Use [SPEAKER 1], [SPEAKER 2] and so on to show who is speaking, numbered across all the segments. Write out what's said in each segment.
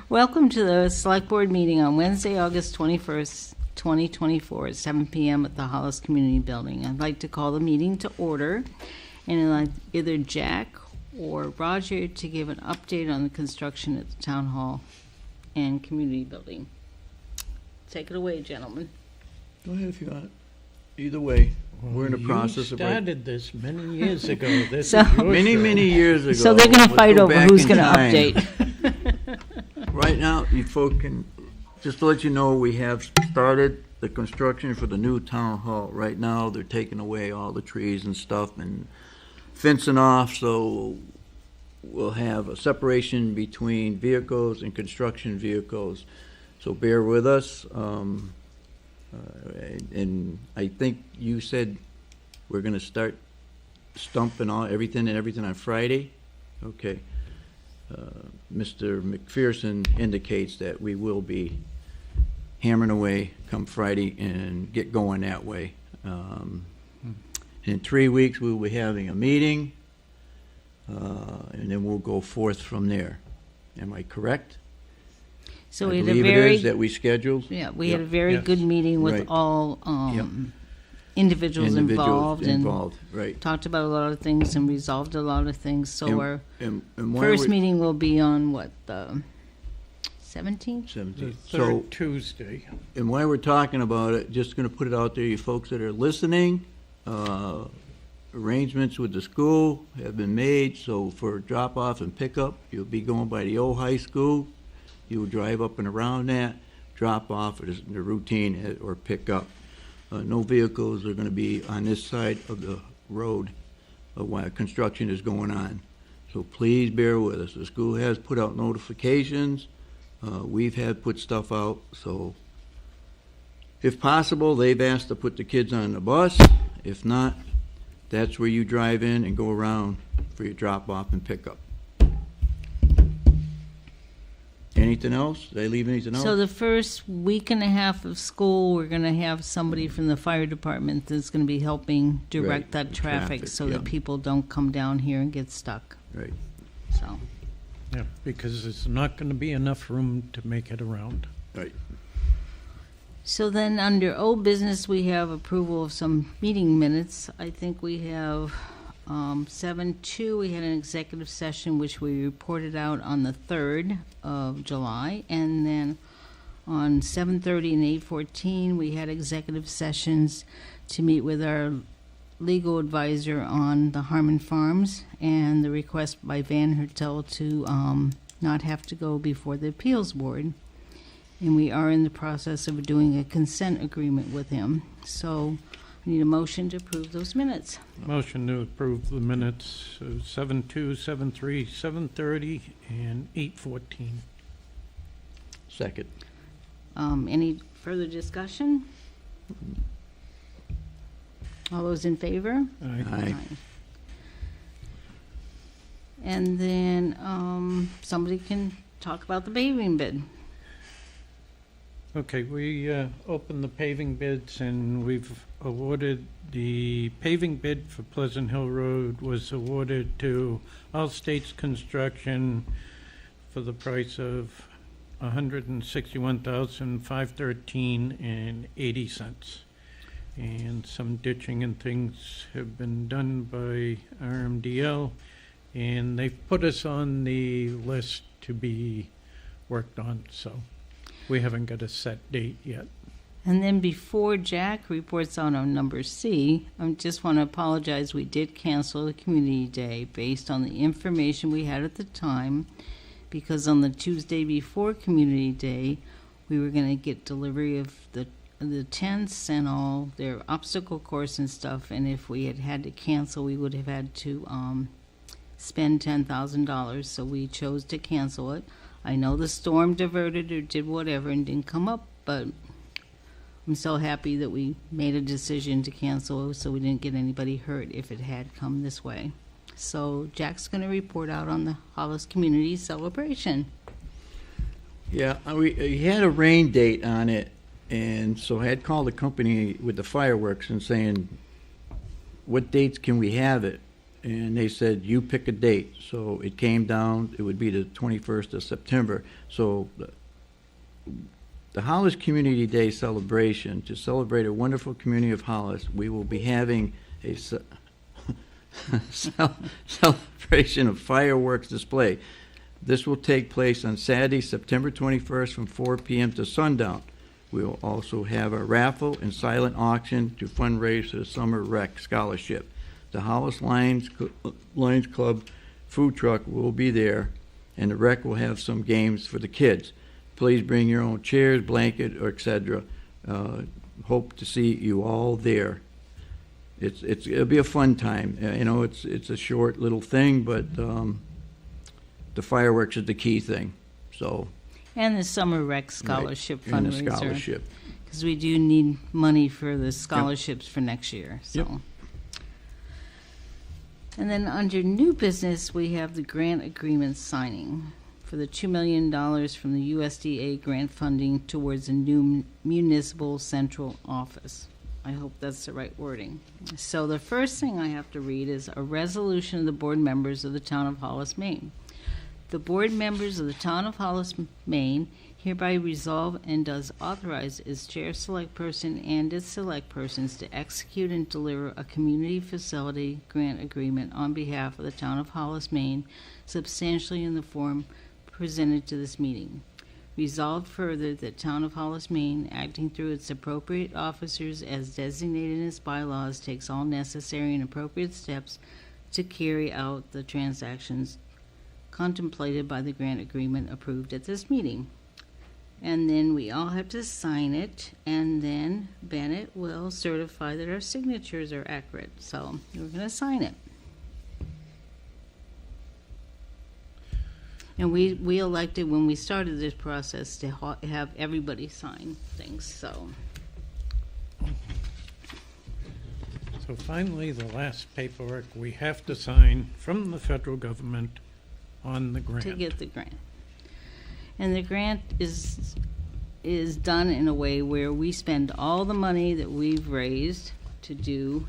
[SPEAKER 1] Welcome to the Select Board meeting on Wednesday, August 21st, 2024 at 7 p.m. at the Hollis Community Building. I'd like to call the meeting to order, and I'd like either Jack or Roger to give an update on the construction at the Town Hall and Community Building. Take it away, gentlemen.
[SPEAKER 2] Go ahead if you want. Either way, we're in the process of...
[SPEAKER 3] You started this many years ago. This
[SPEAKER 1] So-
[SPEAKER 3] is your
[SPEAKER 2] Many years ago.
[SPEAKER 1] So they're going to
[SPEAKER 2] Let's
[SPEAKER 1] fight
[SPEAKER 2] go
[SPEAKER 1] over
[SPEAKER 2] back
[SPEAKER 1] who's
[SPEAKER 2] in
[SPEAKER 1] going to
[SPEAKER 2] time.
[SPEAKER 1] update.
[SPEAKER 2] Right now, you folks can, just to let you know, we have started the construction for the new town hall. Right now, they're taking away all the trees and stuff and fencing off, so we'll have a separation between vehicles and construction vehicles. So bear with us. And I think you said we're gonna start stumping everything on Friday? Okay. Mr. McPherson indicates that we will be hammering away come Friday and get going that way. In 3 weeks, we'll be having a meeting, and then we'll go forth from there. Am I correct?
[SPEAKER 1] So
[SPEAKER 2] I
[SPEAKER 1] we had a
[SPEAKER 2] believe it
[SPEAKER 1] very
[SPEAKER 2] is that we scheduled.
[SPEAKER 1] Yeah, we had a
[SPEAKER 2] Yep.
[SPEAKER 1] very
[SPEAKER 3] Yes.
[SPEAKER 1] good meeting with
[SPEAKER 2] Right.
[SPEAKER 1] all individuals involved and
[SPEAKER 2] right.
[SPEAKER 1] talked about a lot of things and resolved a lot of things. So
[SPEAKER 2] And-
[SPEAKER 1] our
[SPEAKER 2] And why
[SPEAKER 1] first
[SPEAKER 2] we-
[SPEAKER 1] meeting will be on, what, the 17th?
[SPEAKER 3] The
[SPEAKER 2] 17th.
[SPEAKER 3] third
[SPEAKER 2] So,
[SPEAKER 3] Tuesday.
[SPEAKER 2] and while we're talking about it, just gonna put it out there, you folks that are listening, arrangements with the school have been made, so for drop-off and pickup, you'll be going by the old high school. You'll drive up and around that, drop off, it is the routine, or pick up. No vehicles are gonna be on this side of the road while construction is going on. So please bear with us. The school has put out notifications. We've had put stuff out, so if possible, they've asked to put the kids on the bus. If not, that's where you drive in and go around for your drop-off and pickup. Anything else? Did I leave anything else?
[SPEAKER 1] So the first week and a half of school, we're going to have somebody from the fire department that's going to be helping direct
[SPEAKER 2] Right,
[SPEAKER 1] that traffic so
[SPEAKER 2] yeah.
[SPEAKER 1] that people don't come down here and get stuck.
[SPEAKER 2] Right.
[SPEAKER 1] So,
[SPEAKER 3] Yeah, because there's not going to be enough room to make it around.
[SPEAKER 2] Right.
[SPEAKER 1] so then under old business, we have approval of some meeting minutes. I think we have 7-2, we had an executive session which we reported out on the 3rd of July, and then on 7:30 and 8:14, we had executive sessions to meet with our legal advisor on the Harmon Farms and the request by Van Hertel to not have to go before the appeals board. And we are in the process of doing a consent agreement with him. So I need a motion to approve those minutes.
[SPEAKER 3] Motion to approve the minutes of 7:2, 7:3, 7:30, and 8:14.
[SPEAKER 2] Second.
[SPEAKER 1] Any further discussion? All those in favor?
[SPEAKER 2] Aye.
[SPEAKER 1] And then somebody can talk about the paving bid.
[SPEAKER 3] Okay, we opened the paving bids, and we've awarded the paving bid for Pleasant Hill Road was awarded to All States Construction for the price of $161,513.80. And some ditching and things have been done by RMDL, and they've put us on the list to be worked on, so we haven't got a set date yet.
[SPEAKER 1] And then before Jack reports out on number C, I just want to apologize. We did cancel the community day based on the information we had at the time, because on the Tuesday before community day, we were going to get delivery of the tents and all their obstacle course and stuff. And if we had to cancel, we would have had to spend $10,000. So we chose to cancel it. I know the storm diverted or did whatever and didn't come up, but I'm so happy that we made a decision to cancel so we didn't get anybody hurt if it had come this way. So Jack's going to report out on the Hollis Community Celebration.
[SPEAKER 2] Yeah, we had a rain date on it, and so I had called the company with the fireworks and saying, what dates can we have it? and they said, you pick a date. So it came down, it would be the 21st of September. So the Hollis Community Day celebration, to celebrate a wonderful community of Hollis, we will be having a celebration of fireworks display. This will take place on Saturday, September 21st from 4 p.m. to sundown. We will also have a raffle and silent auction to fundraise for the Summer Rec Scholarship. The Hollis Lions Club food truck will be there, and the rec will have some games for the kids. Please bring your own chairs, blanket, or etc. Hope to see you all there. It'll be a fun time. It's a short little thing, but the fireworks is the key thing. So.
[SPEAKER 1] And the Summer Rec Scholarship
[SPEAKER 2] right, and
[SPEAKER 1] fundraiser.
[SPEAKER 2] the scholarship.
[SPEAKER 1] Because we do need money for the scholarships for next year. So.
[SPEAKER 2] Yep.
[SPEAKER 1] And then under new business, we have the grant agreement signing for the $2 million from the USDA grant funding towards a new municipal central office. I hope that's the right wording. So the first thing I have to read is a resolution of the board members of the town of Hollis, Maine. The board members of the town of Hollis, Maine hereby resolve and does authorize its chair select person and its select persons to execute and deliver a community facility grant agreement on behalf of the town of Hollis, Maine, substantially in the form presented to this meeting. Resolved further that town of Hollis, Maine, acting through its appropriate officers as designated in its bylaws, takes all necessary and appropriate steps to carry out the transactions contemplated by the grant agreement approved at this meeting. And then we all have to sign it, and then Bennett will certify that our signatures are accurate. So we're going to sign it. And we elected, when we started this process, to have everybody sign things, so.
[SPEAKER 3] So finally, the last paperwork we have to sign from the federal government on the grant.
[SPEAKER 1] To get the grant. And the grant is done in a way where we spend all the money that we've raised to do.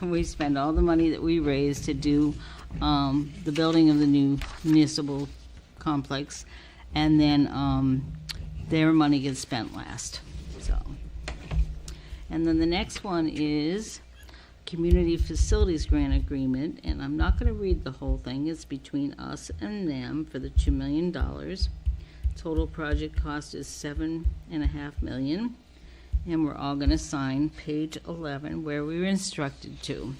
[SPEAKER 1] We spend all the money that we raised to do the building of the new municipal complex, and then their money gets spent last. So, and then the next one is Community Facilities Grant Agreement, and I'm not going to read the whole thing. It's between us and them for the $2 million. Total project cost is $7.5 million, and we're all going to sign page 11 where we were instructed to.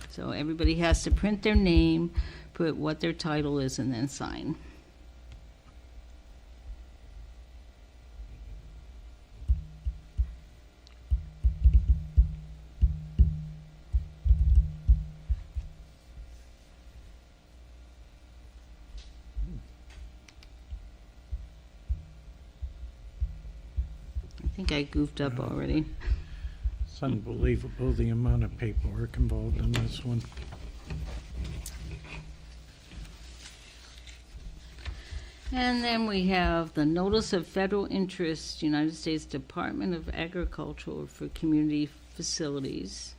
[SPEAKER 1] So everybody has to print their name, put what their title is, and then sign. I think I goofed up already.
[SPEAKER 3] It's unbelievable the amount of paperwork involved in this one.
[SPEAKER 1] And then we have the Notice of Federal Interest, United States Department of Agriculture for Community Facilities.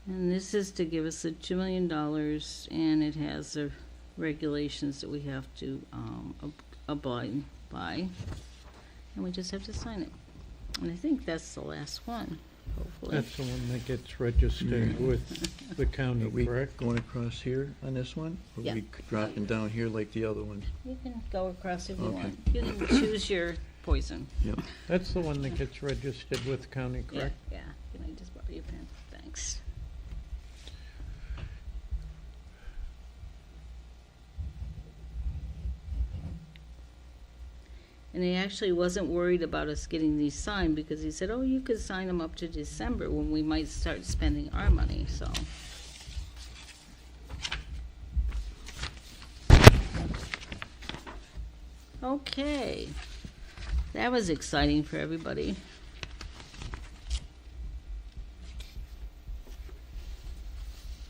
[SPEAKER 1] And this is to give us the $2 million, and it has the regulations that we have to abide by. And we just have to sign it. And I think that's the last one, hopefully.
[SPEAKER 3] That's the one that gets registered with the county,
[SPEAKER 2] Are we
[SPEAKER 3] correct?
[SPEAKER 2] going across here on this one? Or
[SPEAKER 1] Yeah.
[SPEAKER 2] are we dropping down here like the other ones?
[SPEAKER 1] You can go across if you
[SPEAKER 2] Okay.
[SPEAKER 1] want. You can choose your poison.
[SPEAKER 2] Yep.
[SPEAKER 3] That's the one that gets registered with the county,
[SPEAKER 1] Yeah,
[SPEAKER 3] correct?
[SPEAKER 1] yeah. Can I just borrow your pen? Thanks. And he actually wasn't worried about us getting these signed because he said, oh, you could sign them up to December when we might start spending our money, so. Okay. That was exciting for everybody.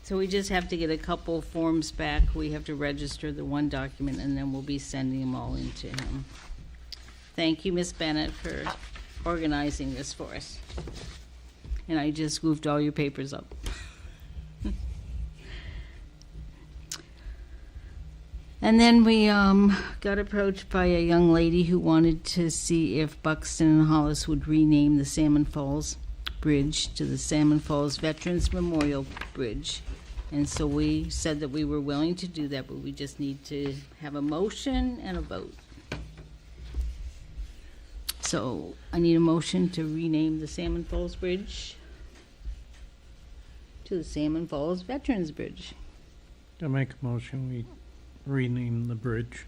[SPEAKER 1] So we just have to get a couple forms back. We have to register the one document, and then we'll be sending them all in to him. Thank you, Ms. Bennett, for organizing this for us. and I just goofed all your papers up. And then we got approached by a young lady who wanted to see if Buxton and Hollis would rename the Salmon Falls Bridge to the Salmon Falls Veterans Memorial Bridge. And so we said that we were willing to do that, but we just need to have a motion and a vote. So I need a motion to rename the Salmon Falls Bridge to the Salmon Falls Veterans Bridge.
[SPEAKER 3] To make a motion, we rename the bridge.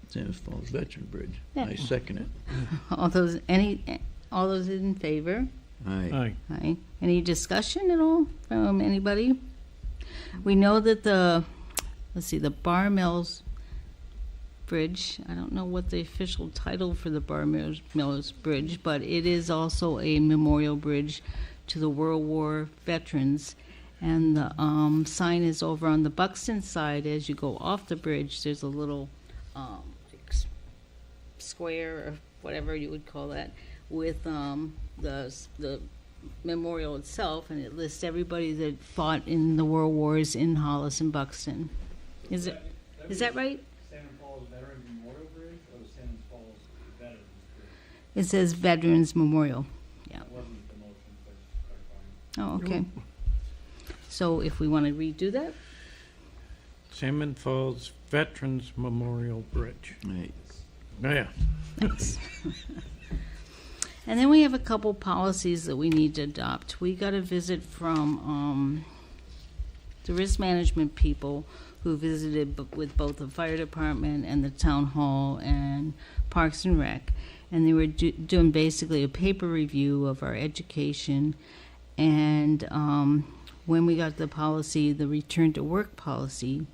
[SPEAKER 2] Salmon Falls Veteran Bridge.
[SPEAKER 1] Yeah.
[SPEAKER 2] I second it.
[SPEAKER 1] All those in favor?
[SPEAKER 2] Aye.
[SPEAKER 3] Aye.
[SPEAKER 1] Aye. Any discussion at all from anybody? We know that the Bar Mills Bridge, I don't know what the official title for the Bar Mills Bridge, but it is also a memorial bridge to the World War veterans. And the sign is over on the Buxton side. As you go off the bridge, there's a little square or whatever you would call that with the memorial itself, and it lists everybody that fought in the World Wars in Hollis and Buxton. Is that right?
[SPEAKER 4] Salmon Falls Veterans Memorial Bridge or the Salmon Falls Veterans Bridge?
[SPEAKER 1] It says Veterans Memorial. Yeah.
[SPEAKER 4] That wasn't the motion, but clarifying.
[SPEAKER 1] Oh, okay. So if we want to redo that,
[SPEAKER 3] Salmon Falls Veterans Memorial Bridge.
[SPEAKER 2] Right.
[SPEAKER 3] Yeah.
[SPEAKER 1] thanks. And then we have a couple policies that we need to adopt. We got a visit from the risk management people who visited with both the fire department and the town hall and Parks and Rec, and they were doing basically a paper review of our education. And when we got the policy, the return to work policy,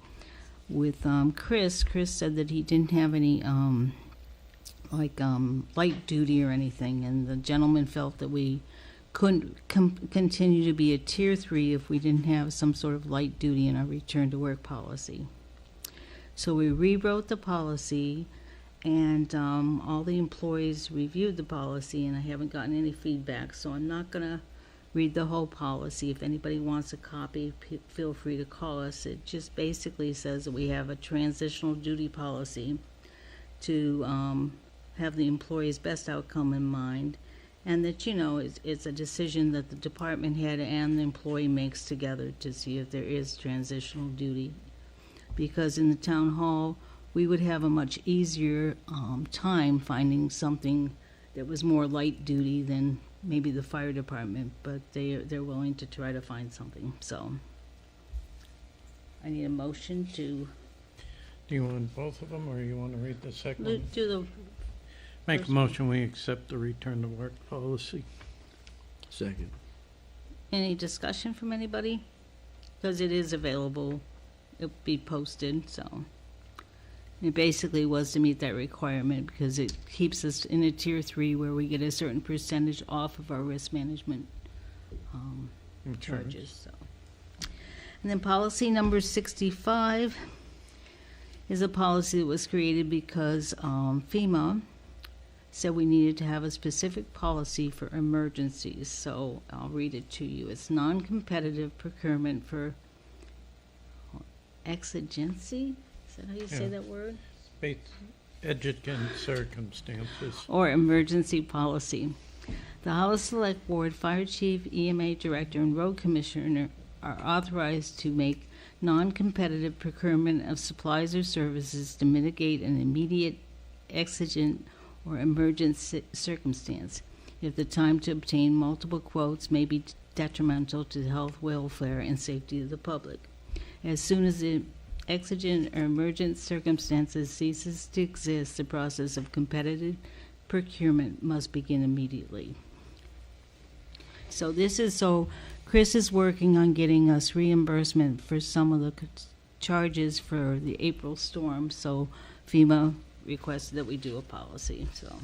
[SPEAKER 1] with Chris said that he didn't have any light duty or anything, and the gentleman felt that we couldn't continue to be a tier 3 if we didn't have some sort of light duty in our return to work policy. So we rewrote the policy, and all the employees reviewed the policy, and I haven't gotten any feedback, so I'm not going to read the whole policy. If anybody wants a copy, feel free to call us. It just basically says that we have a transitional duty policy to have the employee's best outcome in mind, and that, it's a decision that the department head and the employee makes together to see if there is transitional duty. Because in the town hall, we would have a much easier time finding something that was more light duty than maybe the fire department, but they're willing to try to find something. So I need a motion to
[SPEAKER 3] Do you want both of them, or you want to read the second one?
[SPEAKER 1] do the
[SPEAKER 3] Make a
[SPEAKER 1] first one.
[SPEAKER 3] motion, we accept the return to work policy.
[SPEAKER 2] Second.
[SPEAKER 1] Any discussion from anybody? Because it is available, it'll be posted, so. It basically was to meet that requirement because it keeps us in a tier 3 where we get a certain percentage off of our risk management charges. So, and then policy number 65 is a policy that was created because FEMA said we needed to have a specific policy for emergencies. So I'll read it to you. It's non-competitive procurement for exigency. Is that how you say
[SPEAKER 3] Yeah.
[SPEAKER 1] that word?
[SPEAKER 3] Exigent circumstances.
[SPEAKER 1] Or emergency policy. The Hollis Select Board, Fire Chief, EMA Director, and Road Commissioner are authorized to make non-competitive procurement of supplies or services to mitigate an immediate, exigent, or emergent circumstance if the time to obtain multiple quotes may be detrimental to the health, welfare, and safety of the public. As soon as the exigent or emergent circumstances ceases to exist, the process of competitive procurement must begin immediately. So Chris is working on getting us reimbursement for some of the charges for the April storm, so FEMA requested that we do a policy, so.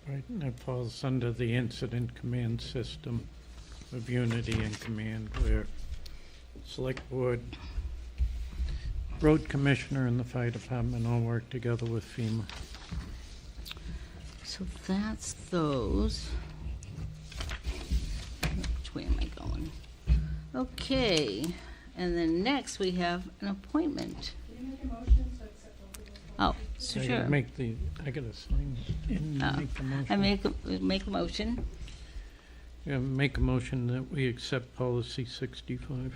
[SPEAKER 3] Right, and that falls under the incident command system of unity and command, where select board, road commissioner, and the fire department all work together with FEMA.
[SPEAKER 1] So that's those. Okay, and then next we have an appointment.
[SPEAKER 5] Can you make a motion to accept all of those
[SPEAKER 1] Oh,
[SPEAKER 5] policies?
[SPEAKER 1] so
[SPEAKER 3] I
[SPEAKER 1] sure.
[SPEAKER 3] gotta make the, I gotta sign and
[SPEAKER 1] Oh,
[SPEAKER 3] make the motion.
[SPEAKER 1] I make a motion.
[SPEAKER 3] Yeah, make a motion that we accept policy 65.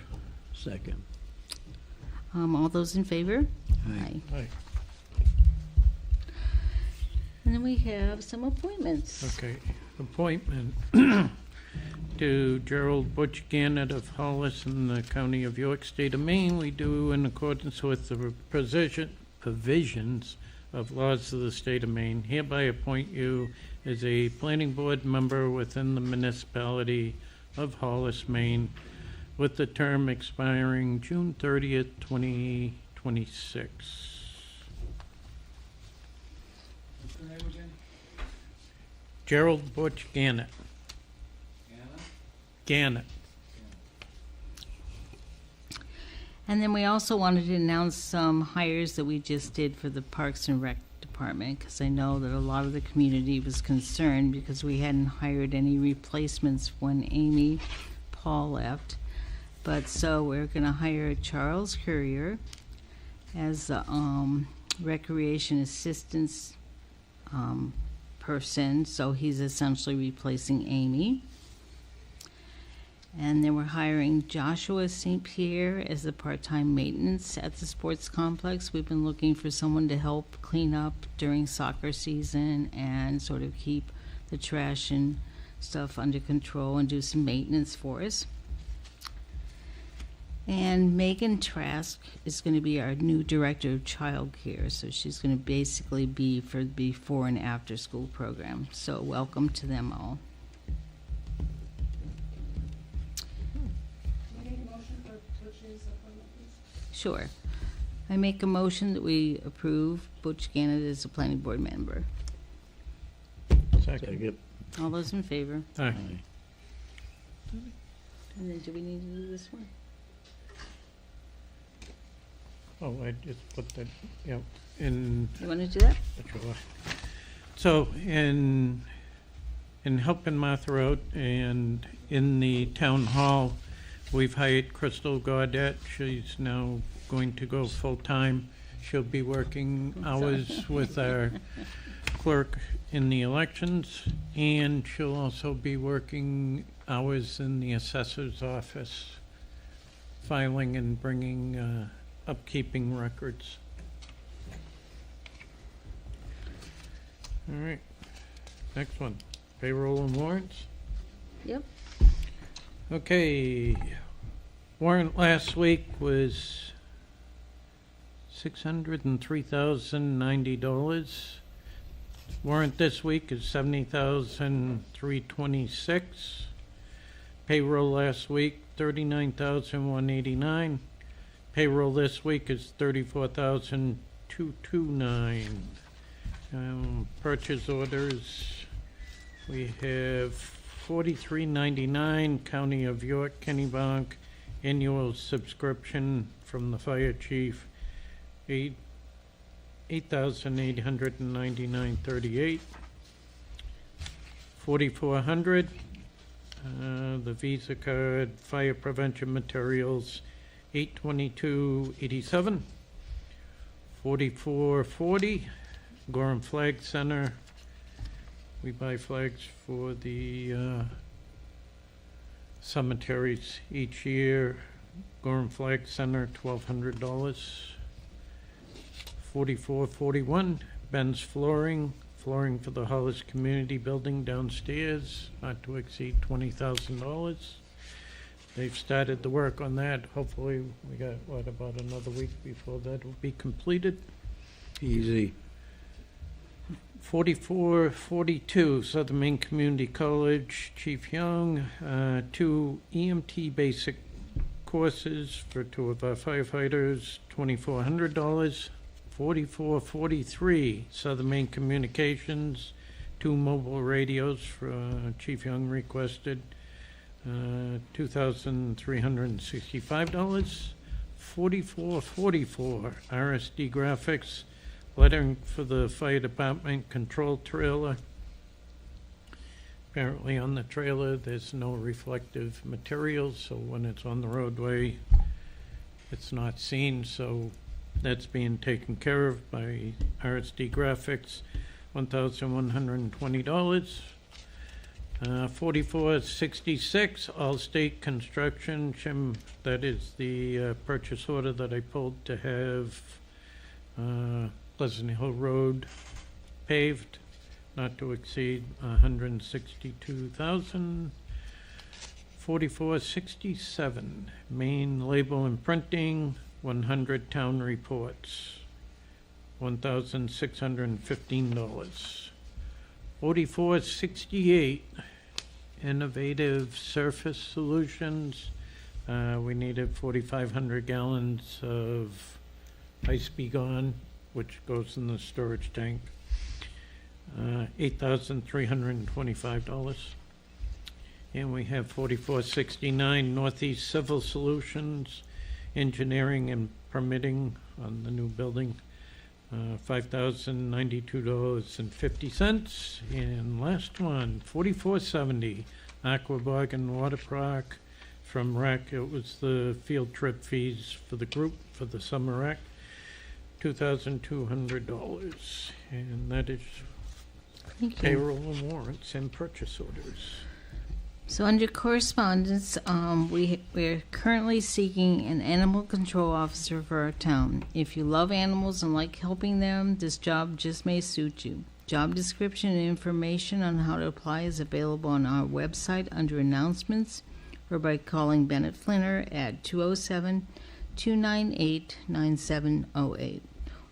[SPEAKER 2] Second.
[SPEAKER 1] All those in favor?
[SPEAKER 2] Aye.
[SPEAKER 3] Aye.
[SPEAKER 1] And then we have some appointments.
[SPEAKER 3] Okay, appointment to Gerald Butch Gannett of Hollis in the County of York, State of Maine. We do in accordance with the provisions of laws of the state of Maine. Hereby appoint you as a planning board member within the municipality of Hollis, Maine, with the term expiring June 30th, 2026.
[SPEAKER 4] What's her name again?
[SPEAKER 3] Gerald Butch Gannett.
[SPEAKER 4] Anna?
[SPEAKER 3] Gannett.
[SPEAKER 1] And then we also wanted to announce some hires that we just did for the Parks and Rec Department, because I know that a lot of the community was concerned because we hadn't hired any replacements when Amy Paul left. But so we're going to hire Charles Courier as the recreation assistance person, so he's essentially replacing Amy. And then we're hiring Joshua St. Pierre as the part-time maintenance at the sports complex. We've been looking for someone to help clean up during soccer season and sort of keep the trash and stuff under control and do some maintenance for us. And Megan Trask is going to be our new director of childcare, so she's going to basically be for the before and after school program. So welcome to them all.
[SPEAKER 5] Can you make a motion for Butch's appointment, please?
[SPEAKER 1] Sure. I make a motion that we approve Butch Gannett as a planning board member.
[SPEAKER 3] Second.
[SPEAKER 2] Second.
[SPEAKER 1] All those in favor?
[SPEAKER 3] Aye.
[SPEAKER 2] Aye.
[SPEAKER 1] And then do we need to do this one?
[SPEAKER 3] Oh, I just put that, yeah, in,
[SPEAKER 1] You want to do that?
[SPEAKER 3] sure. So, in helping Martha out and in the town hall, we've hired Crystal Gaudette. She's now going to go full-time. She'll be working hours with our clerk in the elections, and she'll also be working hours in the assessor's office, filing and bringing, upkeeping records. All right, next one, payroll and warrants.
[SPEAKER 1] Yep.
[SPEAKER 3] Okay, warrant last week was $603,090. Warrant this week is $70,326. Payroll last week, $39,189. Payroll this week is $34,229. Purchase orders, we have $43.99, County of York, Kennebunk, annual subscription from the fire chief, $8,899.38. $4,400, the Visa card, fire prevention materials, $822.87. $44.40, Gorham Flag Center. We buy flags for the cemeteries each year. Gorham Flag Center, $1,200. $44.41, Ben's flooring for the Hollis Community Building downstairs, not to exceed $20,000. They've started the work on that. Hopefully, we got, about another week before that will be completed.
[SPEAKER 2] Easy.
[SPEAKER 3] 4442, Southern Maine Community College, Chief Young, 2 EMT basic courses for 2 of our firefighters, $2,400. 4443, Southern Maine Communications, 2 mobile radios for Chief Young requested, $2,365. 4444, RSD Graphics, lettering for the fire department control trailer, Apparently on the trailer, there's no reflective materials, so when it's on the roadway, it's not seen, so that's being taken care of by RSD Graphics, $1,120. 4466, Allstate Construction, Jim, that is the purchase order that I pulled to have Pleasant Hill Road paved, not to exceed $162,000. 4467, Main Label and Printing, 100 Town Reports, $1,615. 4468, Innovative Surface Solutions. We needed 4,500 gallons of Ice Be Gone, which goes in the storage tank. $8,325. And we have 4469, Northeast Civil Solutions, Engineering and Permitting on the new building. $5,092.50. And last one, 4470, Aquabog and Water Park from REC. It was the field trip fees for the group for the summer REC, $2,200. And that is
[SPEAKER 1] Thank you.
[SPEAKER 3] payroll and warrants and purchase orders.
[SPEAKER 1] So under correspondence, we're currently seeking an animal control officer for our town. If you love animals and like helping them, this job just may suit you. Job description and information on how to apply is available on our website under announcements or by calling Bennett Flinner at 207-298-9708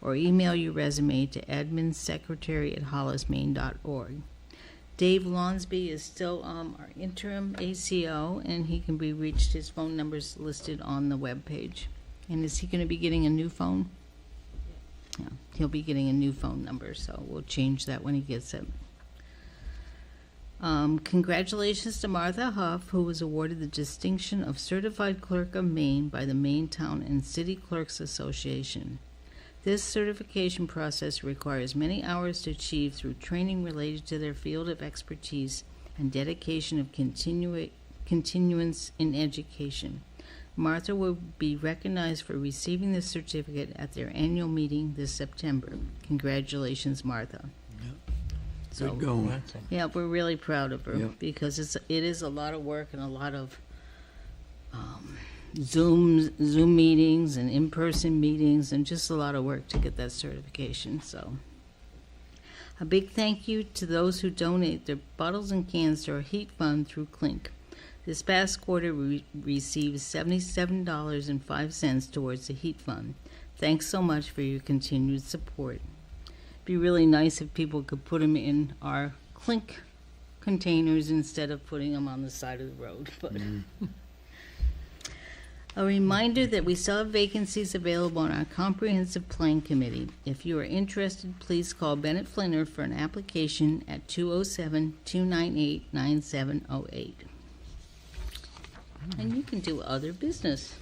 [SPEAKER 1] or email your resume to adminsecretary@hollismaine.org. Dave Lonsby is still our interim ACO, and he can be reached. His phone number is listed on the webpage. And is he going to be getting a new phone? Yeah, he'll be getting a new phone number, so we'll change that when he gets it. Congratulations to Martha Huff, who was awarded the distinction of Certified Clerk of Maine by the Maine Town and City Clerks Association. This certification process requires many hours to achieve through training related to their field of expertise and dedication of continuance in education. Martha will be recognized for receiving this certificate at their annual meeting this September. Congratulations, Martha.
[SPEAKER 2] Good going.
[SPEAKER 1] Yeah, we're really proud of her
[SPEAKER 2] Yep.
[SPEAKER 1] because it is a lot of work and a lot of Zoom meetings and in-person meetings and just a lot of work to get that certification. So a big thank you to those who donate their bottles and cans to our heat fund through Clink. This past quarter we received $77.05 towards the heat fund. Thanks so much for your continued support. It'd be really nice if people could put them in our Clink containers instead of putting them on the side of the road. But a reminder that we still have vacancies available on our Comprehensive Plan Committee. If you are interested, please call Bennett Flinner for an application at 207-298-9708. And you can do other business.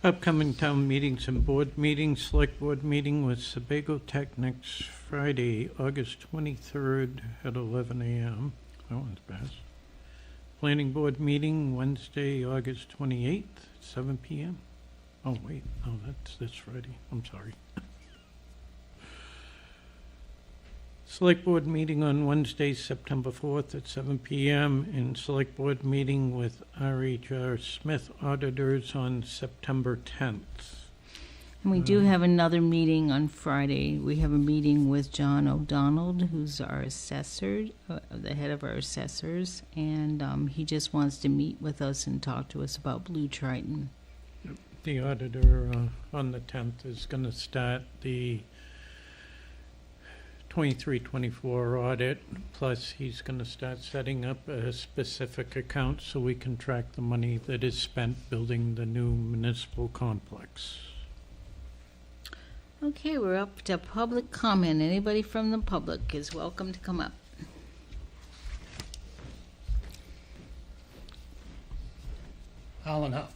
[SPEAKER 3] Upcoming town meetings and board meetings. Select board meeting with Sebago Tech next Friday, August 23rd at 11 a.m. That one's passed. Planning board meeting Wednesday, August 28th, 7 p.m. Oh, wait. Oh, that's this Friday. I'm sorry. Select board meeting on Wednesday, September 4th at 7 p.m. and select board meeting with R.H.R. Smith auditors on September 10th.
[SPEAKER 1] And we do have another meeting on Friday. We have a meeting with John O'Donnell, who's our assessor, the head of our assessors, and he just wants to meet with us and talk to us about Blue Triton.
[SPEAKER 3] The auditor on the 10th is going to start the 23-24 audit, plus he's going to start setting up a specific account so we can track the money that is spent building the new municipal complex.
[SPEAKER 1] Okay, we're up to public comment. Anybody from the public is welcome to come up.
[SPEAKER 6] Alan Huff.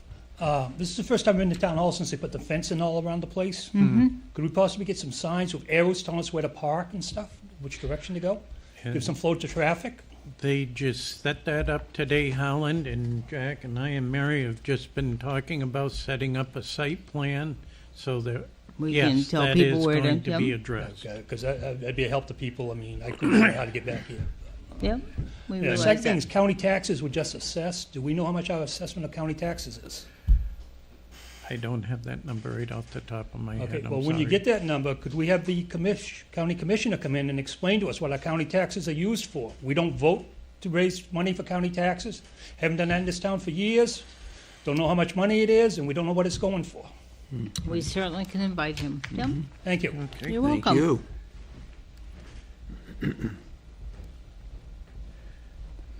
[SPEAKER 6] This is the first time I've been to Town Hall since they put the fencing all around the place.
[SPEAKER 1] Mm-hmm.
[SPEAKER 6] Could we possibly get some signs with arrows telling us where to park and stuff, which direction to go?
[SPEAKER 3] And
[SPEAKER 6] Give some flow to traffic?
[SPEAKER 3] They just set that up today, Holland, and Jack and I and Mary have just been talking about setting up a site plan so that,
[SPEAKER 1] We can
[SPEAKER 3] yes,
[SPEAKER 1] tell
[SPEAKER 3] that
[SPEAKER 1] people
[SPEAKER 3] is
[SPEAKER 1] where to.
[SPEAKER 3] going to be
[SPEAKER 1] Yep.
[SPEAKER 3] addressed.
[SPEAKER 6] Because that'd be a help to people. I mean, I couldn't figure out how to get back here.
[SPEAKER 1] Yep. We
[SPEAKER 6] The
[SPEAKER 1] realize
[SPEAKER 6] second thing is
[SPEAKER 1] that.
[SPEAKER 6] county taxes were just assessed. Do we know how much our assessment of county taxes is?
[SPEAKER 3] I don't have that number right off the top of my head,
[SPEAKER 6] Okay,
[SPEAKER 3] I'm
[SPEAKER 6] well, when you
[SPEAKER 3] sorry.
[SPEAKER 6] get that number, could we have the county commissioner come in and explain to us what our county taxes are used for? We don't vote to raise money for county taxes. Haven't done that in this town for years. Don't know how much money it is, and we don't know what it's going for.
[SPEAKER 1] We certainly can invite him. Yep.
[SPEAKER 6] Thank you.
[SPEAKER 3] Okay.
[SPEAKER 1] You're
[SPEAKER 2] Thank
[SPEAKER 1] welcome.
[SPEAKER 2] you.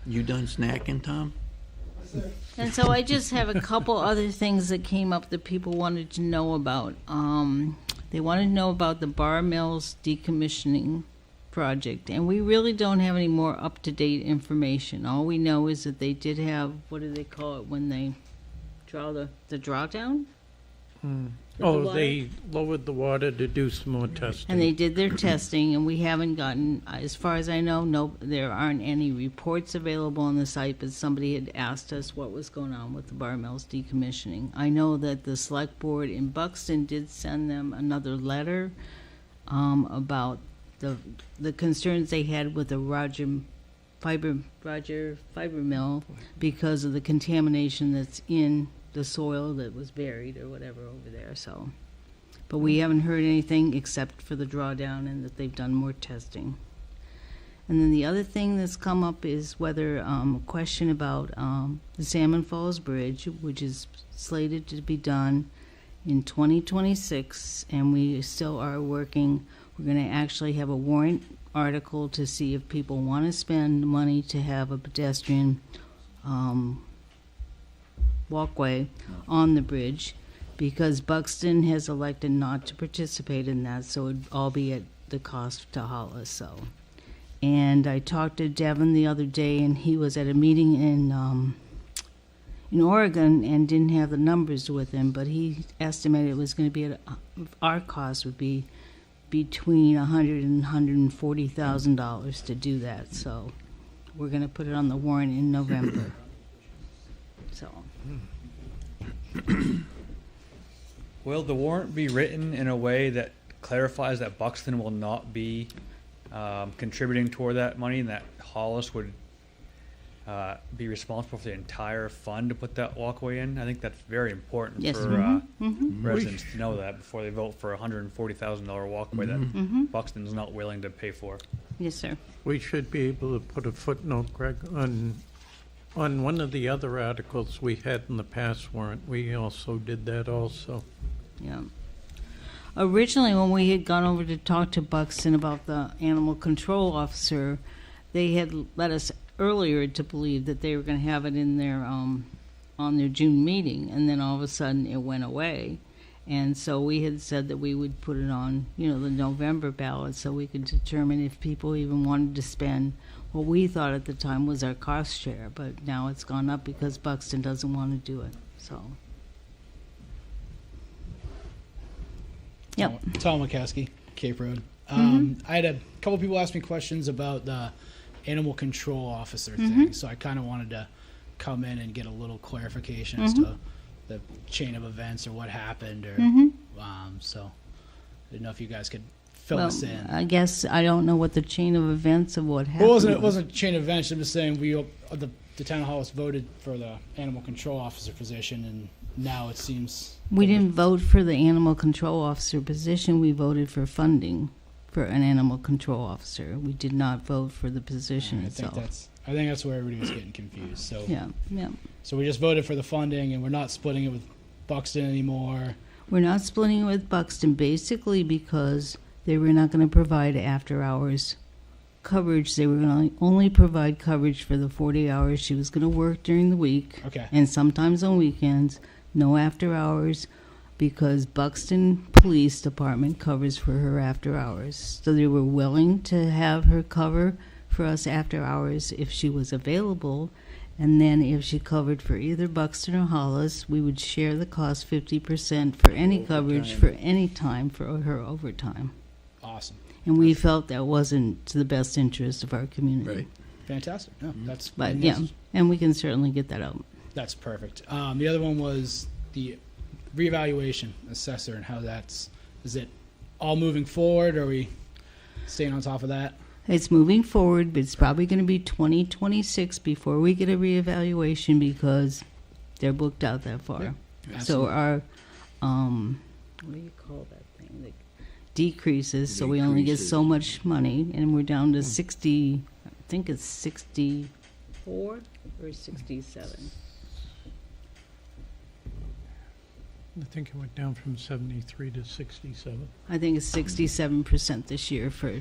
[SPEAKER 2] You done snacking, Tom?
[SPEAKER 1] And so I just have a couple other things that came up that people wanted to know about. They wanted to know about the Bar Mills decommissioning project, and we really don't have any more up-to-date information. All we know is that they did have, what do they call it when they draw the drawdown?
[SPEAKER 3] Oh,
[SPEAKER 1] water?
[SPEAKER 3] they lowered the water to do some more testing.
[SPEAKER 1] And they did their testing, and we haven't gotten, as far as I know, no, there aren't any reports available on the site, but somebody had asked us what was going on with the Bar Mills decommissioning. I know that the select board in Buxton did send them another letter about the concerns they had with the Roger fiber mill because of the contamination that's in the soil that was buried or whatever over there, so. But we haven't heard anything except for the drawdown and that they've done more testing. And then the other thing that's come up is whether, a question about the Salmon Falls Bridge, which is slated to be done in 2026, and we still are working. We're going to actually have a warrant article to see if people want to spend money to have a pedestrian walkway on the bridge, because Buxton has elected not to participate in that, so it'd all be at the cost to Hollis, so. And I talked to Devin the other day, and he was at a meeting in Oregon and didn't have the numbers with him, but he estimated it was going to be our cost would be between $100,000 and $140,000 to do that, so we're going to put it on the warrant in November. So.
[SPEAKER 4] Will the warrant be written in a way that clarifies that Buxton will not be contributing toward that money, and that Hollis would be responsible for the entire fund to put that walkway in? I think that's very important
[SPEAKER 1] Yes.
[SPEAKER 4] for residents to know that before they vote for a $140,000 walkway that Buxton's not willing to pay for.
[SPEAKER 1] Yes, sir.
[SPEAKER 3] We should be able to put a footnote, Greg, on one of the other articles we had in the past warrant. We also did that also.
[SPEAKER 1] Yeah. Originally, when we had gone over to talk to Buxton about the animal control officer, they had led us earlier to believe that they were going to have it in their on their June meeting, and then all of a sudden it went away. And so we had said that we would put it on, the November ballot, so we could determine if people even wanted to spend what we thought at the time was our cost share. But now it's gone up because Buxton doesn't want to do it. So. Yep.
[SPEAKER 7] Tom McCaskey, Cape Road. I had a couple people ask me questions about the animal control officer thing, so I kind of wanted to come in and get a little clarification as to the chain of events or what happened, or so I didn't know if you guys could fill us in.
[SPEAKER 1] I guess I don't know what the chain of events of what happened.
[SPEAKER 7] Well, it wasn't a chain of events. I'm just saying the town of Hollis voted for the animal control officer position, and now it seems
[SPEAKER 1] We didn't vote for the animal control officer position. We voted for funding for an animal control officer. We did not vote for the position
[SPEAKER 7] I think
[SPEAKER 1] itself.
[SPEAKER 7] that's where everybody was getting confused. So
[SPEAKER 1] Yeah.
[SPEAKER 7] So we just voted for the funding, and we're not splitting it with Buxton anymore.
[SPEAKER 1] We're not splitting it with Buxton basically because they were not going to provide after-hours coverage. They were going to only provide coverage for the 40 hours she was going to work during the week.
[SPEAKER 7] Okay.
[SPEAKER 1] And sometimes on weekends. No after-hours, because Buxton Police Department covers for her after-hours. So they were willing to have her cover for us after-hours if she was available, and then if she covered for either Buxton or Hollis, we would share the cost 50% for any coverage for any time for her overtime.
[SPEAKER 7] Awesome.
[SPEAKER 1] And we felt that wasn't to the best interest of our community.
[SPEAKER 2] Right.
[SPEAKER 7] Fantastic. No, that's
[SPEAKER 1] But yeah, and we can certainly get that out.
[SPEAKER 7] that's perfect. The other one was the reevaluation assessor and how is it all moving forward? Or are we staying on top of that?
[SPEAKER 1] It's moving forward, but it's probably going to be 2026 before we get a reevaluation because they're booked out that far. So
[SPEAKER 7] Absolutely.
[SPEAKER 1] our, what do you call that thing? Like decreases, so we only get so much money, and we're down to 60, I think it's 64 or 67.
[SPEAKER 3] I think it went down from 73 to 67.
[SPEAKER 1] I think it's 67% this year for,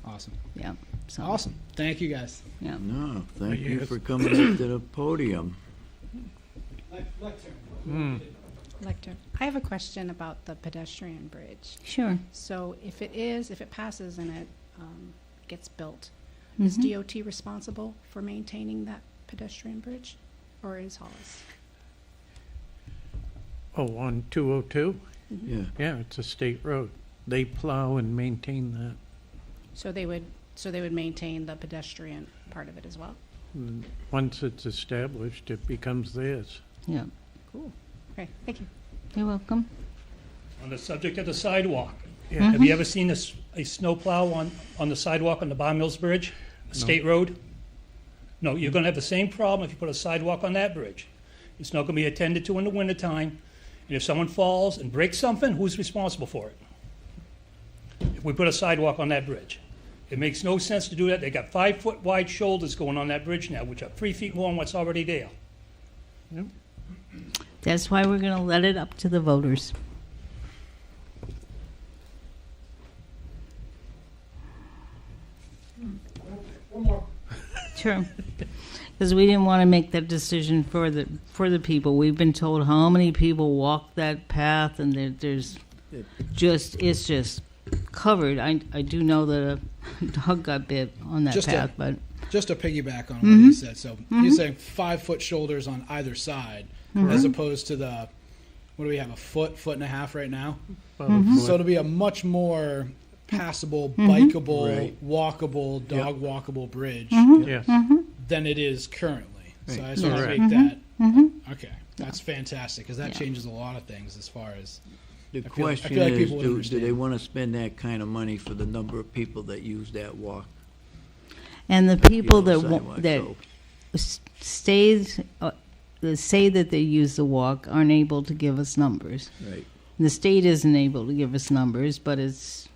[SPEAKER 7] Awesome.
[SPEAKER 1] yeah. So,
[SPEAKER 7] Awesome. Thank you guys.
[SPEAKER 1] yeah.
[SPEAKER 2] No, thank
[SPEAKER 3] Yes.
[SPEAKER 2] you for coming up to the podium.
[SPEAKER 5] Lecter, I have a question about the pedestrian bridge.
[SPEAKER 1] Sure.
[SPEAKER 5] So if it passes and it gets built, is
[SPEAKER 1] Mhm.
[SPEAKER 5] DOT responsible for maintaining that pedestrian bridge, or is Hollis?
[SPEAKER 3] Oh, on 202?
[SPEAKER 2] Yeah.
[SPEAKER 3] Yeah, it's a state road. They plow and maintain that.
[SPEAKER 5] So they would maintain the pedestrian part of it as well?
[SPEAKER 3] And once it's established, it becomes theirs.
[SPEAKER 1] Yeah.
[SPEAKER 5] Cool. Okay, thank you.
[SPEAKER 1] You're welcome.
[SPEAKER 6] On the subject of the sidewalk,
[SPEAKER 3] Yeah.
[SPEAKER 6] have you ever seen a snowplow on the sidewalk on the Bar Mills Bridge, a state road? No, you're gonna have the same problem if you put a sidewalk on that bridge. It's not gonna be attended to in the wintertime, and if someone falls and breaks something, who's responsible for it? If we put a sidewalk on that bridge. It makes no sense to do that. They got 5-foot wide shoulders going on that bridge now, which are 3 feet more than what's already there.
[SPEAKER 1] That's why we're going to let it up to the voters.
[SPEAKER 6] One more.
[SPEAKER 1] Sure. Because we didn't want to make that decision for the people. We've been told how many people walk that path, and it's just covered. I do know that a dog got bit on that
[SPEAKER 7] Just a-
[SPEAKER 1] path, but
[SPEAKER 7] Just to piggyback on what you said, so you're saying 5-foot shoulders on either side, as opposed to what do we have, a foot and a half right now?
[SPEAKER 3] About a foot.
[SPEAKER 7] So it'll be a much more passable, bikeable,
[SPEAKER 2] Right.
[SPEAKER 7] walkable, dog walkable bridge
[SPEAKER 3] Yes.
[SPEAKER 7] than it is currently. So I just
[SPEAKER 3] Right.
[SPEAKER 7] want to
[SPEAKER 3] Correct.
[SPEAKER 7] make that. Okay, that's fantastic because that
[SPEAKER 1] Yeah.
[SPEAKER 7] changes a lot of things as far as
[SPEAKER 2] The
[SPEAKER 7] I
[SPEAKER 2] question
[SPEAKER 7] feel like
[SPEAKER 2] is,
[SPEAKER 7] people would
[SPEAKER 2] do they
[SPEAKER 7] understand.
[SPEAKER 2] want to spend that kind of money for the number of people that use that walk?
[SPEAKER 1] and the
[SPEAKER 2] you
[SPEAKER 1] people
[SPEAKER 2] know,
[SPEAKER 1] that
[SPEAKER 2] sidewalk?
[SPEAKER 1] that
[SPEAKER 2] So,
[SPEAKER 1] stays that say that they use the walk aren't able to give us numbers.
[SPEAKER 2] right.
[SPEAKER 1] The state isn't able to give us numbers, but it's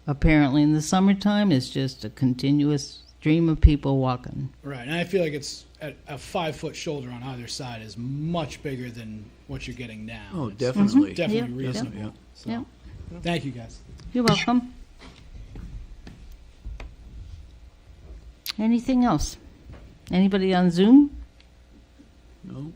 [SPEAKER 1] apparently in the summertime it's just a continuous stream of people walking.
[SPEAKER 7] right. And I feel like it's a 5-foot shoulder on either side is much bigger than what you're getting now.
[SPEAKER 2] Oh,
[SPEAKER 7] It's
[SPEAKER 2] definitely.
[SPEAKER 7] definitely
[SPEAKER 1] Yep.
[SPEAKER 7] reasonable.
[SPEAKER 2] Yep.
[SPEAKER 7] So,
[SPEAKER 1] Yep.
[SPEAKER 7] thank you guys.
[SPEAKER 1] You're welcome. Anything else? Anybody on Zoom?
[SPEAKER 2] No?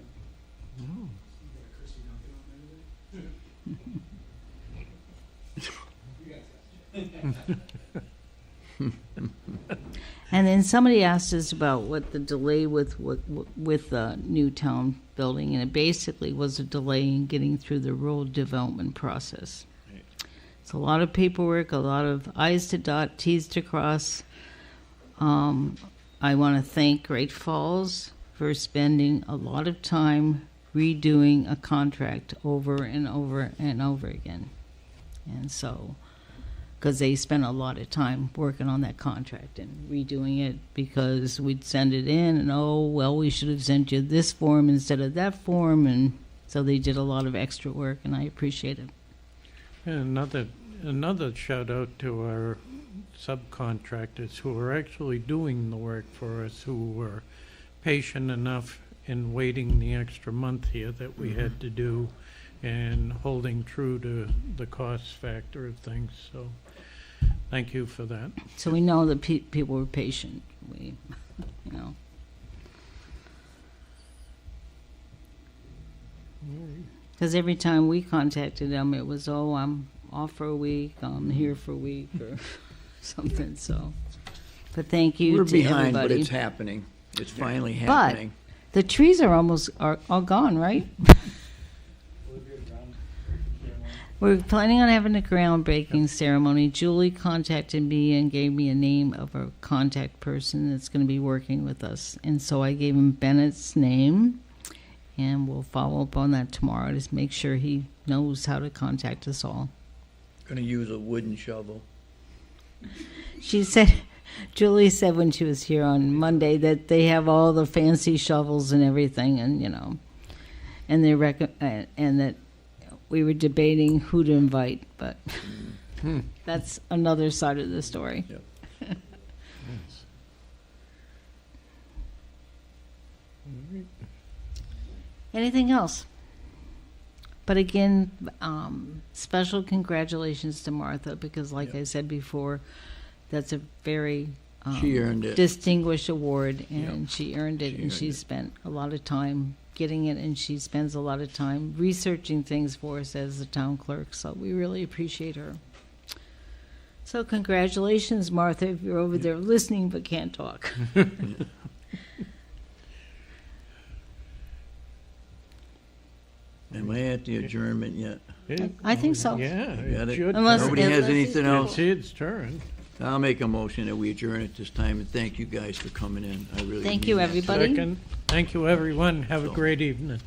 [SPEAKER 1] And then somebody asked us about what the delay with the Newtown building, and it basically was a delay in getting through the rural development process. It's a lot of paperwork, a lot of I's to dot, T's to cross. I want to thank Great Falls for spending a lot of time redoing a contract over and over and over again. And so, because they spent a lot of time working on that contract and redoing it, because we'd send it in and, oh, well, we should have sent you this form instead of that form. And so they did a lot of extra work, and I appreciate it.
[SPEAKER 3] And another shout out to our subcontractors who are actually doing the work for us, who were patient enough in waiting the extra month here that we had to do and holding true to the cost factor of things. So thank you for that.
[SPEAKER 1] So we know that people were patient. We, you know. Because every time we contacted them, it was, oh, I'm off for a week, I'm here for a week, or something, so. But thank you
[SPEAKER 2] We're
[SPEAKER 1] to
[SPEAKER 2] behind, but
[SPEAKER 1] everybody.
[SPEAKER 2] it's happening. It's finally
[SPEAKER 1] But-
[SPEAKER 2] happening.
[SPEAKER 1] The trees are almost all gone, right? We're planning on having a groundbreaking ceremony. Julie contacted me and gave me a name of a contact person that's going to be working with us. And so I gave him Bennett's name, and we'll follow up on that tomorrow to make sure he knows how to contact us all.
[SPEAKER 2] Gonna use a wooden shovel.
[SPEAKER 1] She said, Julie said when she was here on Monday that they have all the fancy shovels and everything, and and they and that we were debating who to invite, but that's another side of the story.
[SPEAKER 2] Yep.
[SPEAKER 1] Anything else? But again, special congratulations to Martha, because like I said before, that's a very
[SPEAKER 2] She earned it.
[SPEAKER 1] distinguished award, and
[SPEAKER 2] Yep.
[SPEAKER 1] she earned it,
[SPEAKER 2] She
[SPEAKER 1] and
[SPEAKER 2] earned
[SPEAKER 1] she
[SPEAKER 2] it.
[SPEAKER 1] spent a lot of time getting it, and she spends a lot of time researching things for us as the town clerk, so we really appreciate her. So congratulations, Martha, if you're over there listening but can't talk.
[SPEAKER 2] Am I at the adjournment yet?
[SPEAKER 1] I think so.
[SPEAKER 3] Yeah.
[SPEAKER 2] Got it?
[SPEAKER 3] should
[SPEAKER 1] Unless-
[SPEAKER 3] be.
[SPEAKER 2] Nobody has
[SPEAKER 1] unless
[SPEAKER 2] anything
[SPEAKER 1] it's-
[SPEAKER 2] else?
[SPEAKER 3] It's his turn.
[SPEAKER 2] I'll make a motion that we adjourn at this time, and thank you guys for coming in. I really
[SPEAKER 1] Thank
[SPEAKER 2] mean
[SPEAKER 1] you,
[SPEAKER 2] that.
[SPEAKER 1] everybody.
[SPEAKER 3] Second. Thank you, everyone. Have a
[SPEAKER 2] So-
[SPEAKER 3] great evening.